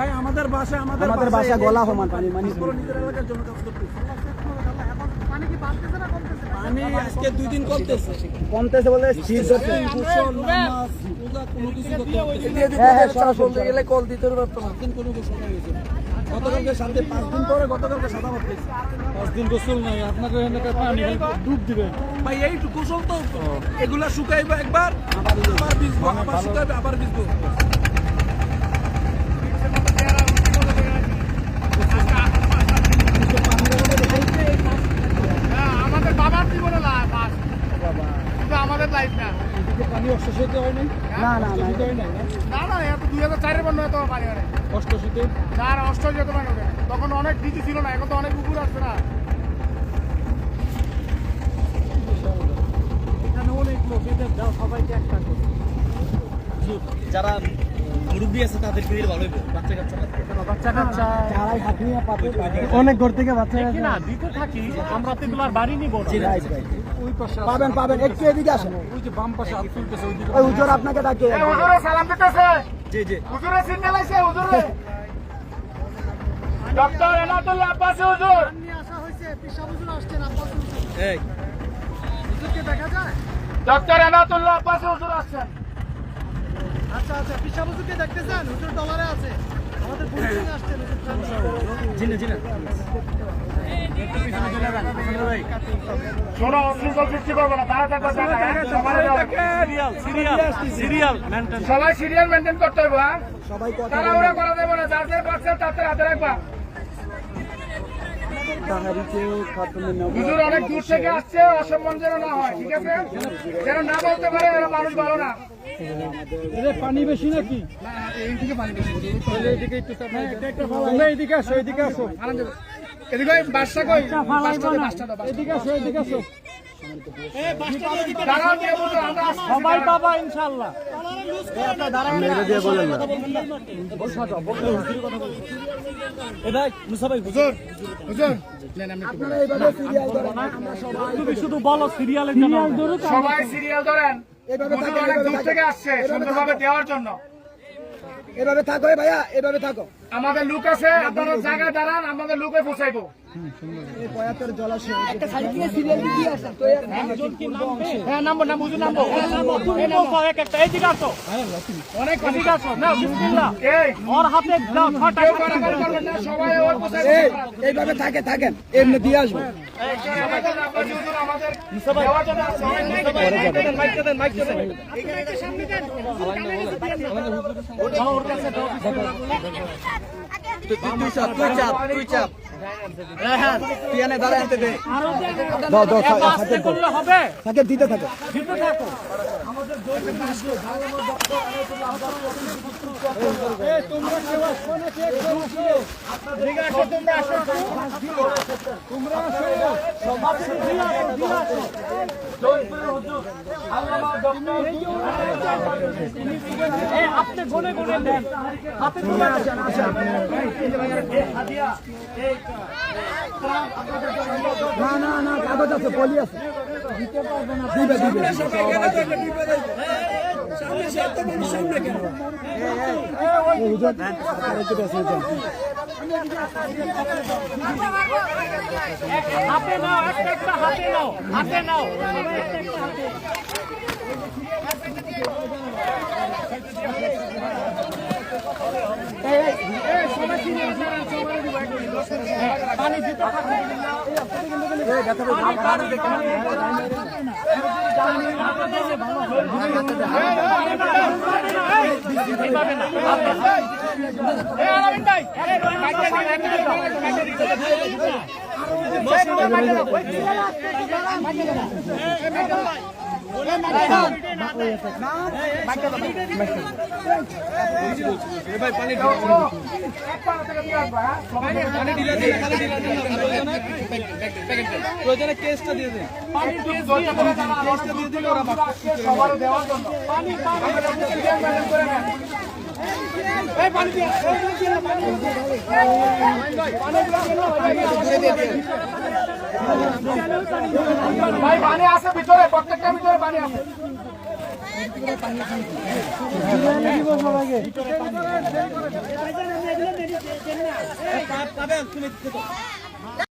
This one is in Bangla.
ভাই আমাদের বাসা গলা সমান পানি মানে নিজের এলাকার জন্য কাজ করতেছে। পানি কি বাড়তেছে না কমতেছে? পানি আজকে 2 দিন কমতেছে বলে শীত হচ্ছে। গোসল নামাজ পূজা কোনো কিছু করতে হচ্ছে। হ্যাঁ সরাসরি বলতে গেলে কল দিতে পারতো না। দিন কোনো গোসল নাই হয়েছে। গতকালকে সাথে 5 দিন পরে গতকালকে সাদা ভাত খাইছি। 5 দিন গোসল নাই আপনাদের এখানে পানি ডুব দিবে। ভাই এই গোসল তো এগুলা শুকাইবে একবার আবার ভিজবো আবার শুকাইবে আবার ভিজবো। আমাদের বাবার জীবনে আমাদের লাইফ না পানি অষ্টশীতে হয় নাই? না না না হয় নাই না না এত 2004-এর বন্যা এত পানি হয় অষ্টশীতে আর অষ্টশীতে পানি হবে তখন অনেক ডিজি ছিল না এখন তো অনেক পুকুর আসছে না এখানে অনেক লোক এদের দাও সবাইকে একটা করে যারা মুরব্বী আছে তাদের ফিরে ভালো হইব বাচ্চা কাচ্চা যারাই হাত নিয়ে পাবে অনেক ঘর থেকে বাচ্চা দেখি না দিতে থাকি আমরা তো এগুলো আর বাড়ি নিব না ওই পাশে পাবেন একটু এদিকে আসেন ওই যে বাম পাশে হাত তুলতেছে ওইদিকে ওই হুজুর আপনাকে ডাকে হুজুরে সালাম দিতেছে জি জি হুজুরে সিগন্যাল আইছে হুজুরে ডক্টর এনাতুল্লাহ আব্বাসী হুজুর নিয়ে আসা হয়েছে পিসা হুজুর আসছেন আব্বাস হুজুর এই হুজুরকে দেখা যায় ডক্টর এনাতুল্লাহ আব্বাসী হুজুর আসছেন আচ্ছা আচ্ছা পিসা হুজুরকে দেখতেছেন হুজুর ডলারে আছে আমাদের বুকিং আসছেন হুজুর জি না জি না শোনো অশ্লীল সৃষ্টি করবো না তারা থাকবে সিরিয়াল সবাই সিরিয়াল মেনটেন করতে হবে হ্যাঁ সবাই কথা তারা ওরা করা দেবো না যার যার পাচ্ছে তাদের হাতে রাখবা তাহারিকে খাতুনের নাম হুজুর অনেক দূর থেকে আসছে অসম্মান যেন না হয় ঠিক আছে যেন না বলতে পারে এরা মানুষ ভালো না এরে পানি বেশি নাকি এইদিকে পানি বেশি তাহলে এদিকে একটু তোমরা এদিকে আসো এদিকে বাসটা কই এদিকে আসো দাঁড়াও দিয়ে বলতো আমরা সবাই পাবা ইনশাআল্লাহ এ ভাই মুসা ভাই হুজুর হুজুর আপনারা এইভাবে সিরিয়াল ধরেন তুমি শুধু বলো সিরিয়ালের জন্য সবাই সিরিয়াল ধরেন এইভাবে হুজুর অনেক দূর থেকে আসছে সুন্দরভাবে দেওয়ার জন্য এভাবে থাকো ভাইয়া এভাবে থাকো আমাদের লোক আছে আপনারা জায়গায় দাঁড়ান আমাদের লোকে পৌঁছাইবো এই পয়াতের জলাশয় একটা সাইড থেকে সিরিয়াল দিয়ে আসেন তো এর একজন কি নামবে হ্যাঁ নাম্বার নাম হুজুর নাম্বার তুমি বলছো একটা এইদিকে আসো অনেক এদিকে আসো না বিসমিল্লাহ এই ওর হাতে দাও ফাটা কেউ বাড়াবাড়ি করবেন না সবাই ওর পৌঁছাইবো এই এইভাবে থাকেন এমনি দিয়ে আসবে আমাদের আব্বাসী হুজুর আমাদের দেওয়ার জন্য আসছে মাইক দেন ওর কাছে দাও তুই চাপ হ্যাঁ তুই এনে দাঁড়ায় হাতে দে দাও আস্তে করলে হবে থাকে দিতে থাকে দিতে থাকো তোমরা কেউ আসো না কে এদিকে আসো তোমরা আসো তোমরা আসো সমাজ দিয়ে আসো এই আপনি গনে দেন হাতে তুলে আসেন না কাগজ আছে পলি আছে দিতে পারবে না দিবে হাতে নাও একটা হাতে নাও পানি দিতে প্রয়োজনে কেসটা দিয়ে দেন সবার দেওয়ার জন্য ভাই পানি আছে ভিতরে প্রত্যেকটা ভিতরে পানি আছে পাবেন তুমি